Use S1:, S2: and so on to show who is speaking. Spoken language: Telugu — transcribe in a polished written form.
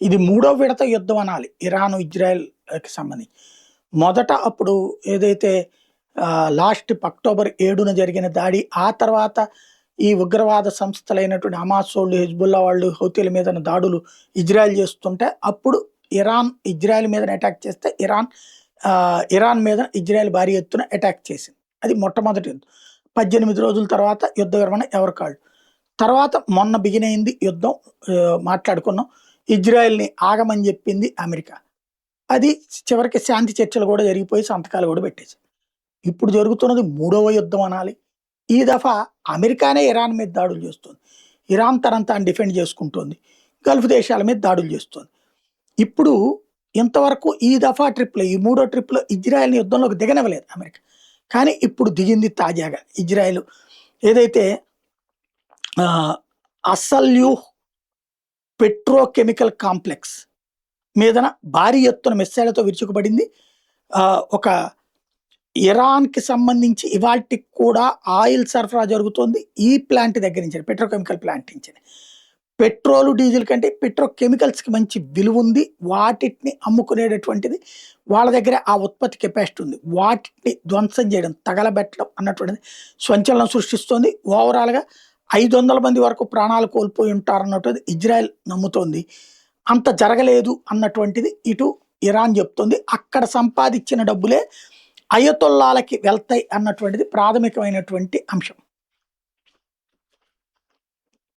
S1: ఇది మూడో విడత యుద్ధం అనాలి ఇరాన్ ఇజ్రాయెల్కి సంబంధించి. మొదట అప్పుడు ఏదైతే లాస్ట్ అక్టోబర్ 7న జరిగిన దాడి, ఆ తర్వాత ఈ ఉగ్రవాద సంస్థలైనటువంటి హమాస్ వాళ్ళు, హెజ్బుల్లా వాళ్ళు, హౌతీల మీద దాడులు ఇజ్రాయెల్ చేస్తుంటే అప్పుడు ఇరాన్ ఇజ్రాయెల్ మీద అటాక్ చేస్తే ఇరాన్ మీద ఇజ్రాయెల్ భారీ ఎత్తున అటాక్ చేసింది. అది మొట్టమొదటి యుద్ధం. 18 రోజుల తర్వాత యుద్ధ విరమణ ఎవరికాళ్ళు. తర్వాత మొన్న బిగిన్ అయింది యుద్ధం. మాట్లాడుకున్నాం. ఇజ్రాయెల్ని ఆగమని చెప్పింది అమెరికా. అది చివరికి శాంతి చర్చలు కూడా జరిగిపోయి సంతకాలు కూడా పెట్టేసి. ఇప్పుడు జరుగుతున్నది మూడవ యుద్ధం అనాలి. ఈ దఫా అమెరికానే ఇరాన్ మీద దాడులు చేస్తుంది. ఇరాన్ తనంతా డిఫెండ్ చేసుకుంటోంది. గల్ఫ్ దేశాల మీద దాడులు చేస్తుంది. ఇప్పుడు ఇంతవరకు ఈ దఫా ట్రిప్లో, ఈ మూడో ట్రిప్లో ఇజ్రాయెల్ని యుద్ధంలోకి దిగనివ్వలేదు అమెరికా. కానీ ఇప్పుడు దిగింది తాజాగా. ఇజ్రాయెల్ ఏదైతే అసల్యూ పెట్రోకెమికల్ కాంప్లెక్స్ మీదన భారీ ఎత్తున మిస్సైళ్లతో విరుచుకుపడింది. ఒక ఇరాన్కి సంబంధించి ఇవాటికి కూడా ఆయిల్ సరఫరా జరుగుతుంది ఈ ప్లాంట్ దగ్గర నుంచి, పెట్రోకెమికల్ ప్లాంట్ నుంచి. పెట్రోల్ డీజిల్ కంటే పెట్రోకెమికల్స్కి మంచి విలువ ఉంది. వాటిని అమ్ముకునేటటువంటిది వాళ్ళ దగ్గర ఆ ఉత్పత్తి కెపాసిటీ ఉంది. వాటిని ధ్వంసం చేయడం, తగలబెట్టడం అన్నటువంటిది సంచలనం సృష్టిస్తోంది. ఓవరాల్గా 500 మంది వరకు ప్రాణాలు కోల్పోయి ఉంటారన్నటువంటిది ఇజ్రాయెల్ నమ్ముతోంది. అంత జరగలేదు అన్నటువంటిది ఇటు ఇరాన్ చెప్తోంది. అక్కడ సంపాదించిన డబ్బులే అయతొల్లాలకి వెళ్తాయి అన్నటువంటిది ప్రాథమికమైనటువంటి అంశం.